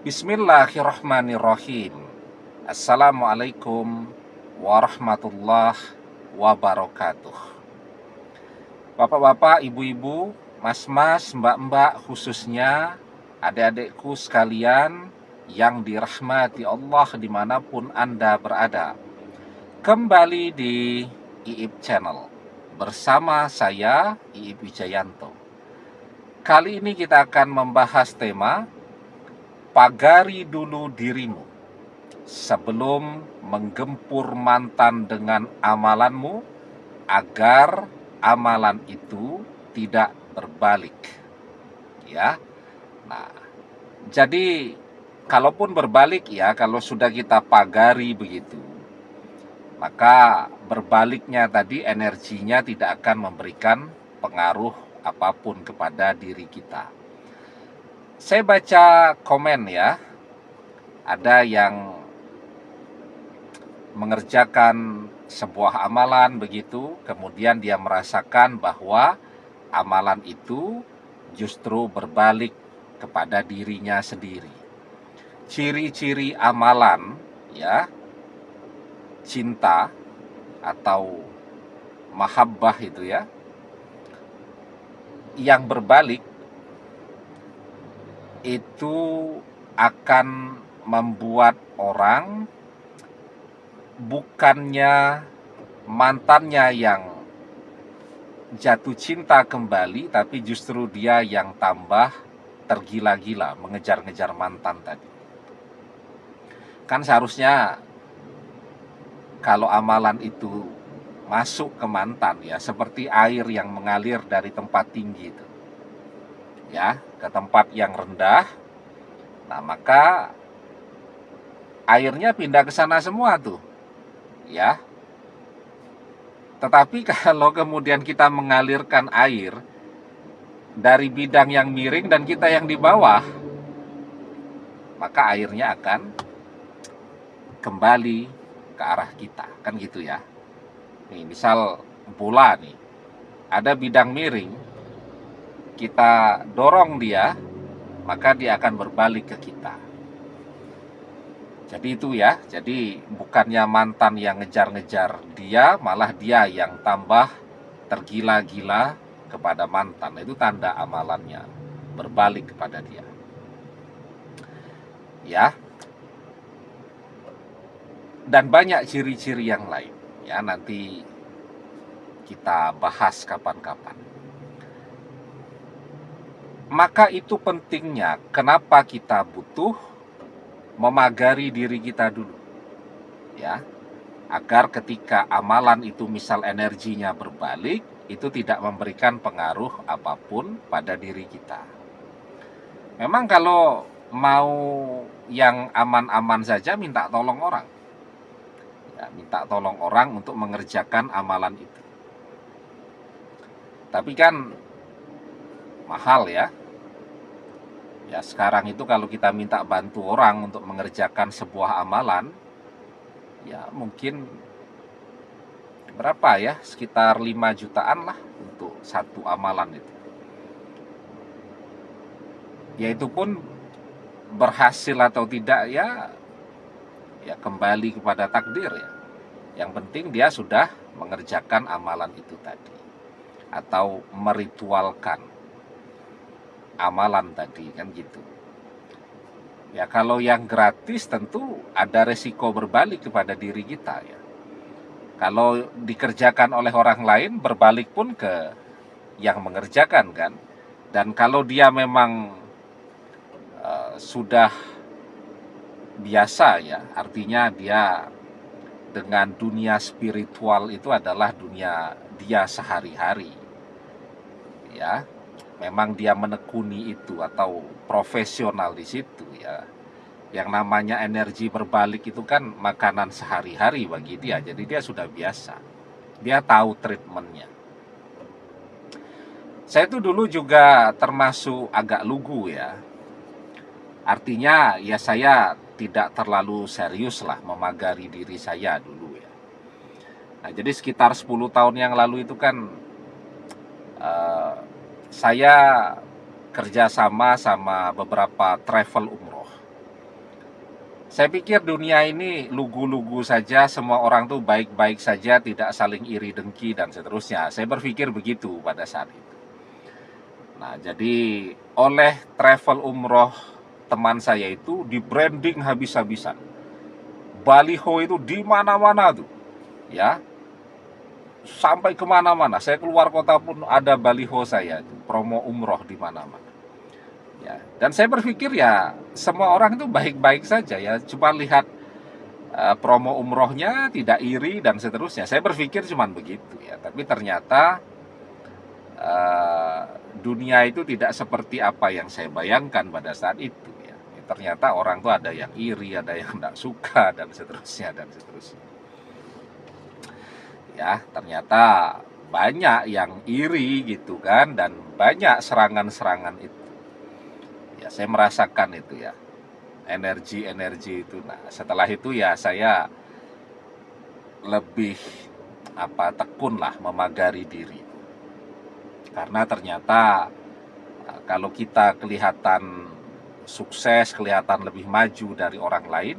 Bismillahirrahmanirrahim. Assalamualaikum warahmatullahi wabarakatuh. Bapak-bapak, ibu-ibu, mas-mas, mbak-mbak, khususnya adik-adikku sekalian yang dirahmati Allah dimanapun Anda berada. Kembali di Iip Channel bersama saya, Iip Wijayanto. Kali ini kita akan membahas tema pagari dulu dirimu sebelum menggempur mantan dengan amalanmu agar amalan itu tidak berbalik. Ya. Nah, jadi kalaupun berbalik ya, kalau sudah kita pagari begitu, maka berbaliknya tadi energinya tidak akan memberikan pengaruh apapun kepada diri kita. Saya baca komen ya, ada yang mengerjakan sebuah amalan begitu, kemudian dia merasakan bahwa amalan itu justru berbalik kepada dirinya sendiri. Ciri-ciri amalan ya, cinta atau mahabbah itu ya, yang berbalik itu akan membuat orang bukannya mantannya yang jatuh cinta kembali, tapi justru dia yang tambah tergila-gila mengejar-ngejar mantan tadi. Kan seharusnya kalau amalan itu masuk ke mantan ya, seperti air yang mengalir dari tempat tinggi itu ya ke tempat yang rendah, nah maka airnya pindah ke sana semua tuh ya. Tetapi kalau kemudian kita mengalirkan air dari bidang yang miring dan kita yang di bawah, maka airnya akan kembali ke arah kita, kan gitu ya. Nih, misal bola nih, ada bidang miring, kita dorong dia, maka dia akan berbalik ke kita. Jadi itu ya, jadi bukannya mantan yang ngejar-ngejar dia, malah dia yang tambah tergila-gila kepada mantan. Itu tanda amalannya berbalik kepada dia. Ya. Dan banyak ciri-ciri yang lain. Ya, nanti kita bahas kapan-kapan. Maka itu pentingnya kenapa kita butuh memagari diri kita dulu. Ya. Agar ketika amalan itu misal energinya berbalik, itu tidak memberikan pengaruh apapun pada diri kita. Memang kalau mau yang aman-aman saja minta tolong orang. Ya, minta tolong orang untuk mengerjakan amalan itu. Tapi kan mahal ya. Ya sekarang itu kalau kita minta bantu orang untuk mengerjakan sebuah amalan, ya mungkin berapa ya, sekitar 5 jutaan lah untuk satu amalan itu. Ya itu pun berhasil atau tidak ya kembali kepada takdir ya. Yang penting dia sudah mengerjakan amalan itu tadi, atau meritualkan amalan tadi, kan gitu. Ya kalau yang gratis tentu ada resiko berbalik kepada diri kita ya. Kalau dikerjakan oleh orang lain, berbalik pun ke yang mengerjakan kan. Dan kalau dia memang sudah biasa ya, artinya dia dengan dunia spiritual itu adalah dunia dia sehari-hari ya, memang dia menekuni itu atau profesional di situ ya. Yang namanya energi berbalik itu kan makanan sehari-hari bagi dia, jadi dia sudah biasa, dia tahu treatmentnya. Saya itu dulu juga termasuk agak lugu ya, artinya ya saya tidak terlalu serius lah memagari diri saya dulu ya. Nah jadi sekitar 10 tahun yang lalu itu kan saya kerjasama sama beberapa travel umroh Saya pikir dunia ini lugu-lugu saja, semua orang tuh baik-baik saja, tidak saling iri dengki dan seterusnya. Saya berpikir begitu pada saat itu. Nah, jadi oleh travel umroh teman saya itu di branding habis-habisan. Baliho itu di mana-mana tuh, ya, sampai kemana-mana. Saya keluar kota pun ada baliho saya, promo umroh di mana-mana. Ya, dan saya berpikir ya semua orang itu baik-baik saja ya, cuma lihat promo umrohnya tidak iri dan seterusnya. Saya berpikir cuman begitu ya, tapi ternyata dunia itu tidak seperti apa yang saya bayangkan pada saat itu ya. Ternyata orang tuh ada yang iri, ada yang tidak suka dan seterusnya dan seterusnya. Ya, ternyata banyak yang iri gitu kan, dan banyak serangan-serangan itu. Ya, saya merasakan itu ya, energi-energi itu. Nah, setelah itu ya saya lebih tekun lah memagari diri. Karena ternyata kalau kita kelihatan sukses, kelihatan lebih maju dari orang lain,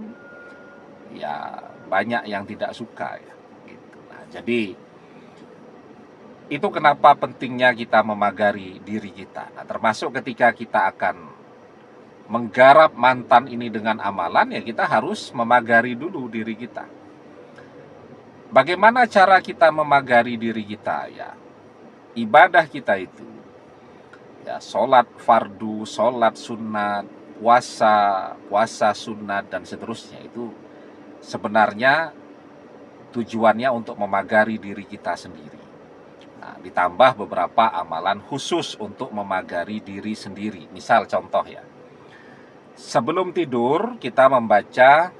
ya banyak yang tidak suka ya. Gitu. Nah, jadi itu kenapa pentingnya kita memagari diri kita. Nah, termasuk ketika kita akan menggarap mantan ini dengan amalan, ya kita harus memagari dulu diri kita. Bagaimana cara kita memagari diri kita ya? Ibadah kita itu ya, sholat fardu, sholat sunat, puasa sunat dan seterusnya, itu sebenarnya tujuannya untuk memagari diri kita sendiri. Nah, ditambah beberapa amalan khusus untuk memagari diri sendiri. Misal contoh ya, sebelum tidur kita membaca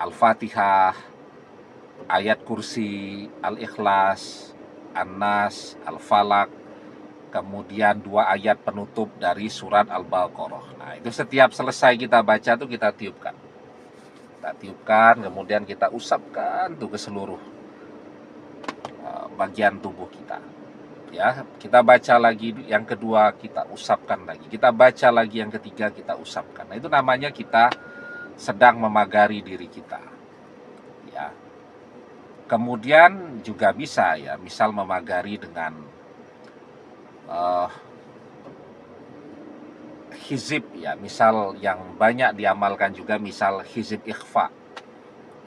Al-Fatihah, ayat kursi, Al-Ikhlas, An-Nas, Al-Falak, kemudian 2 ayat penutup dari surat Al-Baqarah. Nah, itu setiap selesai kita baca tuh kita tiupkan. Kita tiupkan, kemudian kita usapkan tuh ke seluruh bagian tubuh kita. Ya, kita baca lagi yang kedua, kita usapkan lagi. Kita baca lagi yang ketiga, kita usapkan. Nah, itu namanya kita sedang memagari diri kita. Ya. Kemudian juga bisa ya, misal memagari dengan hizib ya, misal yang banyak diamalkan juga, misal hizib ikhfa.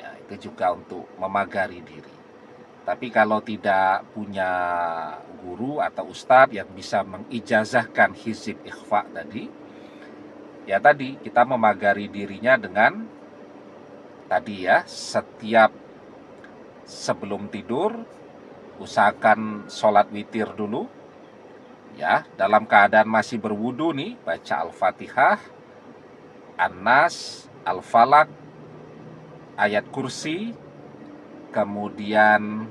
Ya, itu juga untuk memagari diri. Tapi kalau tidak punya guru atau ustadz yang bisa mengijazahkan hizib ikhfa tadi, ya tadi kita memagari dirinya dengan tadi ya, setiap sebelum tidur usahakan sholat witir dulu ya, dalam keadaan masih berwudu nih, baca Al-Fatihah, An-Nas, Al-Falak, ayat kursi, kemudian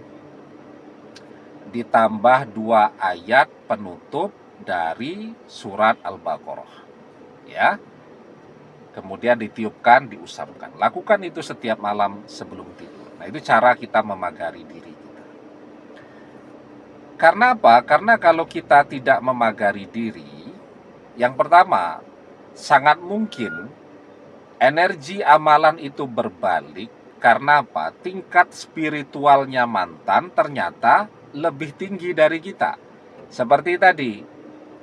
ditambah 2 ayat penutup dari surat Al-Baqarah ya, kemudian ditiupkan, diusapkan. Lakukan itu setiap malam sebelum tidur. Nah, itu cara kita memagari diri kita. Karena apa? Karena kalau kita tidak memagari diri, yang pertama, sangat mungkin energi amalan itu berbalik. Karena apa? Tingkat spiritualnya mantan ternyata lebih tinggi dari kita. Seperti tadi,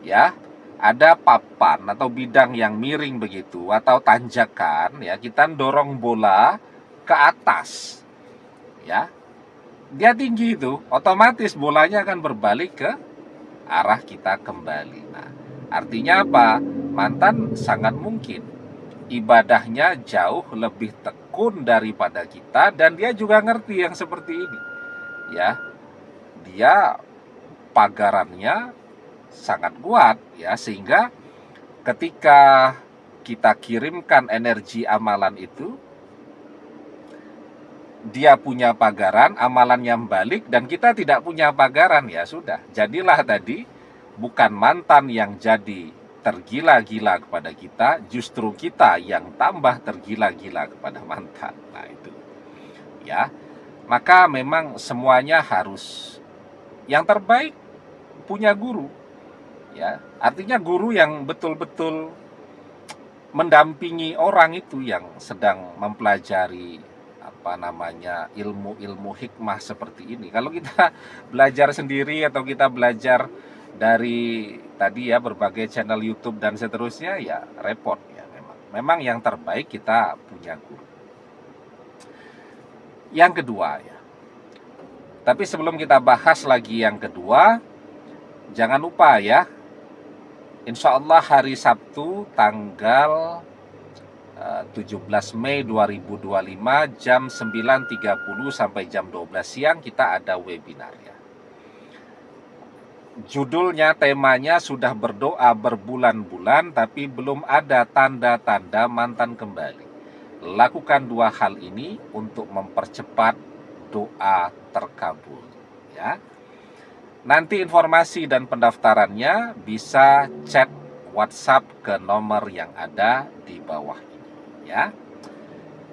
ya, ada papan atau bidang yang miring begitu atau tanjakan, ya, kita dorong bola ke atas, ya, dia tinggi itu, otomatis bolanya akan berbalik ke arah kita kembali. Nah, artinya apa? Mantan sangat mungkin ibadahnya jauh lebih tekun daripada kita, dan dia juga ngerti yang seperti ini. Ya, dia pagarannya sangat kuat ya, sehingga ketika kita kirimkan energi amalan itu, dia punya pagaran, amalannya balik, dan kita tidak punya pagaran, ya sudah, jadilah tadi bukan mantan yang jadi tergila-gila kepada kita, justru kita yang tambah tergila-gila kepada mantan. Nah, itu ya. Maka memang semuanya harus yang terbaik, punya guru ya. Artinya guru yang betul-betul mendampingi orang itu yang sedang mempelajari ilmu-ilmu hikmah seperti ini. Kalau kita belajar sendiri atau kita belajar dari tadi ya berbagai channel YouTube dan seterusnya, ya repot ya. Memang yang terbaik kita punya guru. Yang kedua ya. Tapi sebelum kita bahas lagi yang kedua, jangan lupa ya, insya Allah hari Sabtu tanggal 17 Mei 2025 jam 9.30 sampai jam 12 siang kita ada webinar ya. Judulnya, temanya sudah berdoa berbulan-bulan tapi belum ada tanda-tanda mantan kembali. Lakukan 2 hal ini untuk mempercepat doa terkabul ya. Nanti informasi dan pendaftarannya bisa chat WhatsApp ke nomor yang ada di bawah ini ya.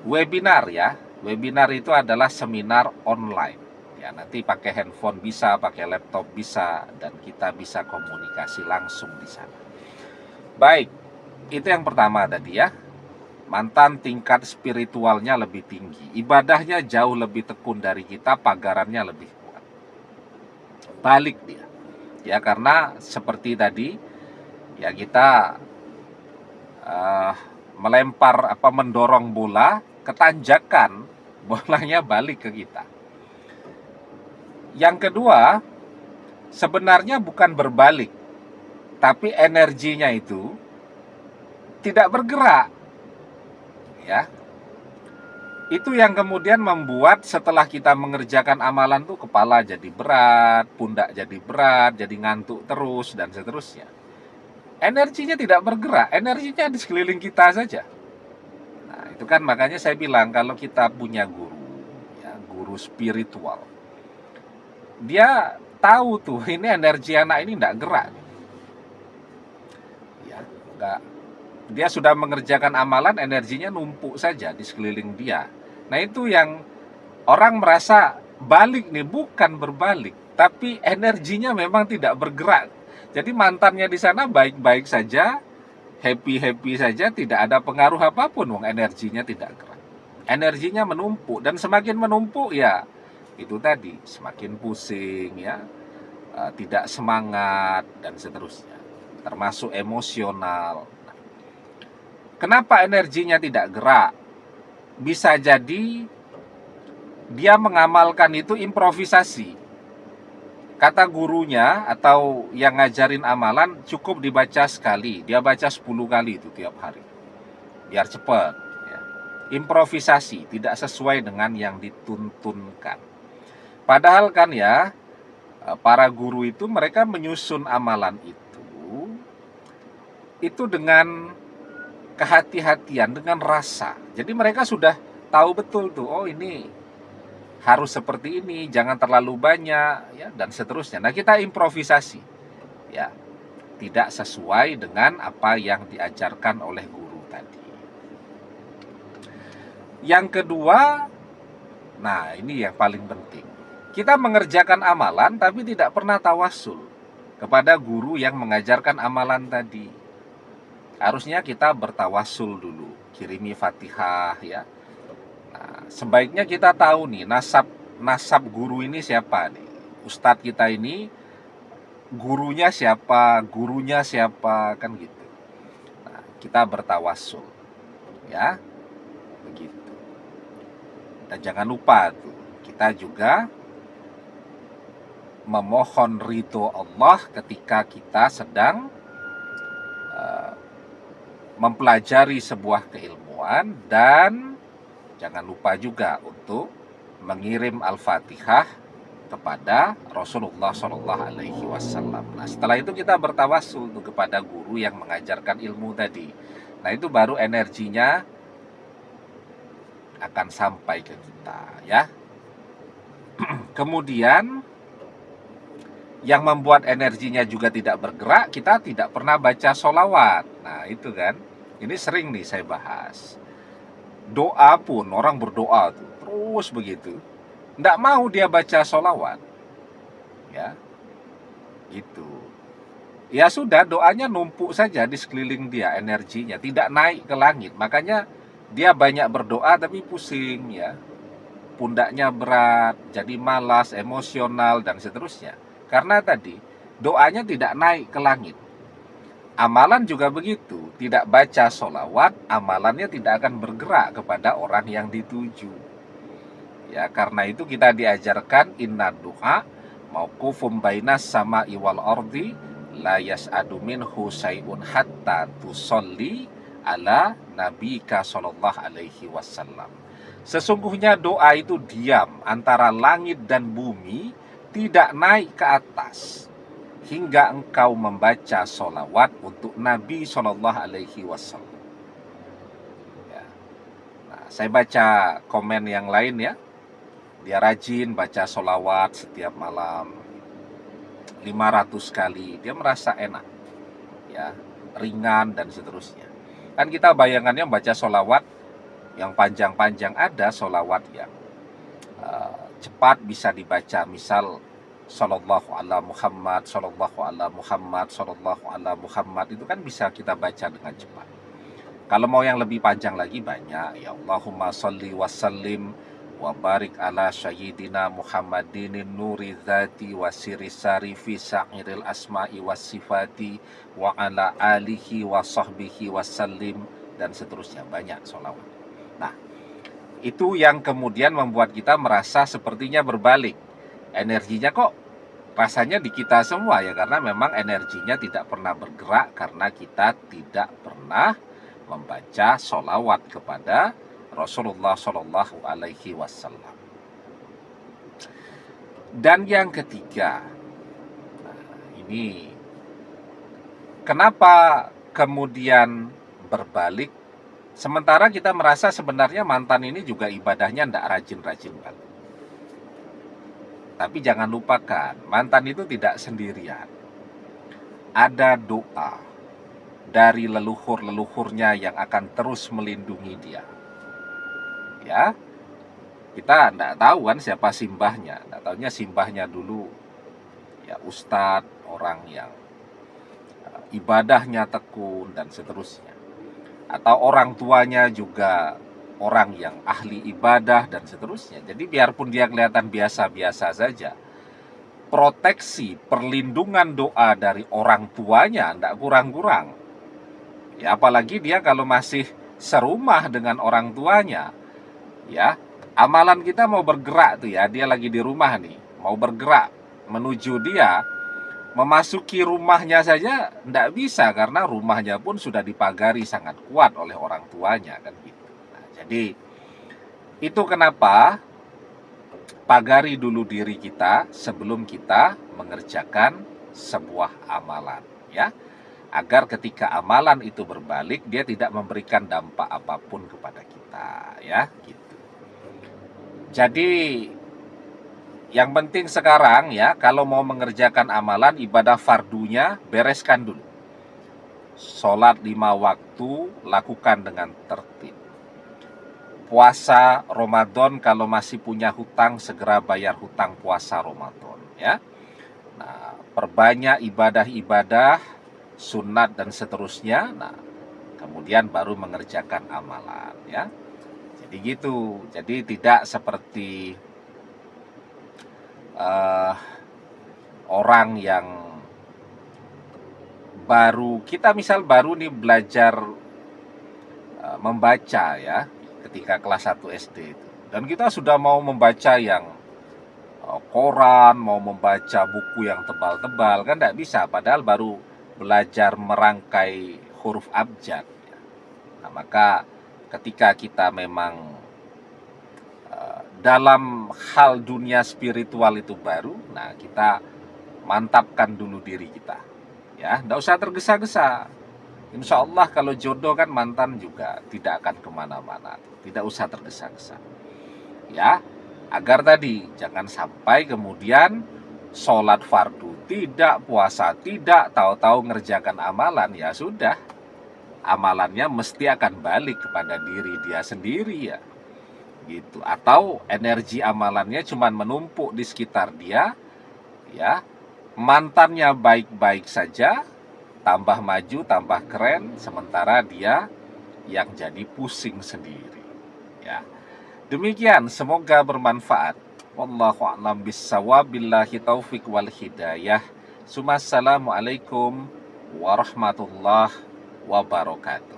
Webinar ya. Webinar itu adalah seminar online. Ya, nanti pakai handphone bisa, pakai laptop bisa, dan kita bisa komunikasi langsung di sana. Baik, itu yang pertama tadi ya. Mantan tingkat spiritualnya lebih tinggi, ibadahnya jauh lebih tekun dari kita, pagarannya lebih kuat. Balik dia. Ya, karena seperti tadi ya, kita mendorong bola ke tanjakan, bolanya balik ke kita. Yang kedua, sebenarnya bukan berbalik, tapi energinya itu tidak bergerak. Ya. Itu yang kemudian membuat setelah kita mengerjakan amalan tuh kepala jadi berat, pundak jadi berat, jadi ngantuk terus dan seterusnya. Energinya tidak bergerak, energinya di sekeliling kita saja. Nah, itu kan makanya saya bilang kalau kita punya guru, ya, guru spiritual, dia tahu tuh ini energi anak ini enggak gerak. Ya, enggak. Dia sudah mengerjakan amalan, energinya numpuk saja di sekeliling dia. Nah, itu yang orang merasa balik nih, bukan berbalik, tapi energinya memang tidak bergerak. Jadi mantannya di sana baik-baik saja, happy-happy saja, tidak ada pengaruh apapun, wong energinya tidak gerak. Energinya menumpuk, dan semakin menumpuk ya itu tadi, semakin pusing ya, tidak semangat dan seterusnya, termasuk emosional. Kenapa energinya tidak gerak? Bisa jadi dia mengamalkan itu improvisasi. Kata gurunya atau yang ngajarin amalan cukup dibaca sekali, dia baca 10 kali itu tiap hari, biar cepat ya. Improvisasi, tidak sesuai dengan yang dituntunkan. Padahal kan ya, para guru itu mereka menyusun amalan itu dengan kehati-hatian, dengan rasa. Jadi mereka sudah tahu betul tuh, oh ini harus seperti ini, jangan terlalu banyak ya, dan seterusnya. Nah, kita improvisasi ya, tidak sesuai dengan apa yang diajarkan oleh guru tadi. Yang kedua, nah ini yang paling penting, kita mengerjakan amalan tapi tidak pernah tawasul kepada guru yang mengajarkan amalan tadi. Harusnya kita bertawasul dulu, kirimi Fatihah ya. Nah, sebaiknya kita tahu nih nasab guru ini siapa nih. Ustadz kita ini gurunya siapa kan gitu. Nah, kita bertawasul ya. Begitu. Dan jangan lupa tuh, kita juga memohon ridho Allah ketika kita sedang mempelajari sebuah keilmuan, dan jangan lupa juga untuk mengirim Al-Fatihah kepada Rasulullah SAW. Nah, setelah itu kita bertawassul kepada guru yang mengajarkan ilmu tadi. Nah, itu baru energinya akan sampai ke kita ya. Kemudian yang membuat energinya juga tidak bergerak, kita tidak pernah baca sholawat. Nah, itu kan, ini sering nih saya bahas. Doa pun, orang berdoa tuh terus begitu, nggak mau dia baca sholawat ya, gitu. ya sudah, doanya numpuk saja di sekeliling dia, energinya tidak naik ke langit. Makanya dia banyak berdoa tapi pusing ya, pundaknya berat, jadi malas, emosional dan seterusnya. Karena tadi doanya tidak naik ke langit. Amalan juga begitu, tidak baca sholawat, amalannya tidak akan bergerak kepada orang yang dituju. Ya, karena itu kita diajarkan inna du'a mauqufum bainas sama iwal ardi la yas'adu minhu syai'un hatta tusolli ala nabika sallallahu alaihi wasallam. Sesungguhnya doa itu diam antara langit dan bumi, tidak naik ke atas hingga engkau membaca sholawat untuk Nabi Sallallahu Alaihi Wasallam. Ya. Nah, saya baca komen yang lain ya. Dia rajin baca sholawat setiap malam 500 kali. Dia merasa enak, ya, ringan dan seterusnya. Kan kita bayangannya baca sholawat yang panjang-panjang, ada sholawat yang cepat bisa dibaca, misal Sallallahu ala Muhammad, Sallallahu ala Muhammad, Sallallahu ala Muhammad, itu kan bisa kita baca dengan cepat. Kalau mau yang lebih panjang lagi banyak, ya Allahumma sholli wa sallim wa barik ala sayyidina Muhammadinin nuri dzati wa siri sarifi sa'iril asma'i was sifati wa ala alihi wa sahbihi wa sallim dan seterusnya, banyak sholawat. Nah, itu yang kemudian membuat kita merasa sepertinya berbalik. Energinya kok rasanya di kita semua ya, karena memang energinya tidak pernah bergerak karena kita tidak pernah membaca sholawat kepada Rasulullah Shallallahu Alaihi Wasallam. Dan yang ketiga, ini kenapa kemudian berbalik? Sementara kita merasa sebenarnya mantan ini juga ibadahnya tidak rajin-rajin banget. Tapi jangan lupakan, mantan itu tidak sendirian. Ada doa dari leluhur-leluhurnya yang akan terus melindungi dia. Ya, kita tidak tahu kan siapa simbahnya. Tidak tahunya simbahnya dulu ya ustadz, orang yang ibadahnya tekun dan seterusnya. Atau orang tuanya juga orang yang ahli ibadah dan seterusnya. Jadi biarpun dia kelihatan biasa-biasa saja, proteksi, perlindungan doa dari orang tuanya tidak kurang-kurang. Ya, apalagi dia kalau masih serumah dengan orang tuanya, ya, amalan kita mau bergerak tuh ya, dia lagi di rumah nih, mau bergerak menuju dia, memasuki rumahnya saja tidak bisa karena rumahnya pun sudah dipagari sangat kuat oleh orang tuanya kan gitu. Nah, jadi itu kenapa pagari dulu diri kita sebelum kita mengerjakan sebuah amalan ya, agar ketika amalan itu berbalik dia tidak memberikan dampak apapun kepada kita ya gitu. Jadi yang penting sekarang ya, kalau mau mengerjakan amalan ibadah fardunya bereskan dulu. Sholat 5 waktu lakukan dengan tertib. Puasa Ramadan kalau masih punya hutang segera bayar hutang puasa Ramadan ya. Nah, perbanyak ibadah-ibadah, sunat dan seterusnya. Nah, kemudian baru mengerjakan amalan ya. Jadi gitu. Jadi tidak seperti orang yang baru, kita misal baru nih belajar membaca ya ketika kelas 1 SD itu, dan kita sudah mau membaca yang koran, mau membaca buku yang tebal-tebal, kan tidak bisa, padahal baru belajar merangkai huruf abjad ya. Nah, maka ketika kita memang dalam hal dunia spiritual itu baru, nah kita mantapkan dulu diri kita ya, tidak usah tergesa-gesa. Insya Allah kalau jodoh kan mantan juga tidak akan kemana-mana, tidak usah tergesa-gesa ya, agar tadi jangan sampai kemudian sholat fardu tidak, puasa tidak, tahu-tahu ngerjakan amalan, ya sudah, amalannya mesti akan balik kepada diri dia sendiri ya gitu. Atau energi amalannya cuma menumpuk di sekitar dia ya, mantannya baik-baik saja tambah maju, tambah keren, sementara dia yang jadi pusing sendiri. Ya. Demikian, semoga bermanfaat. Wallahu a'lam bissawab, billahi taufik wal hidayah. Assalamualaikum warahmatullahi wabarakatuh.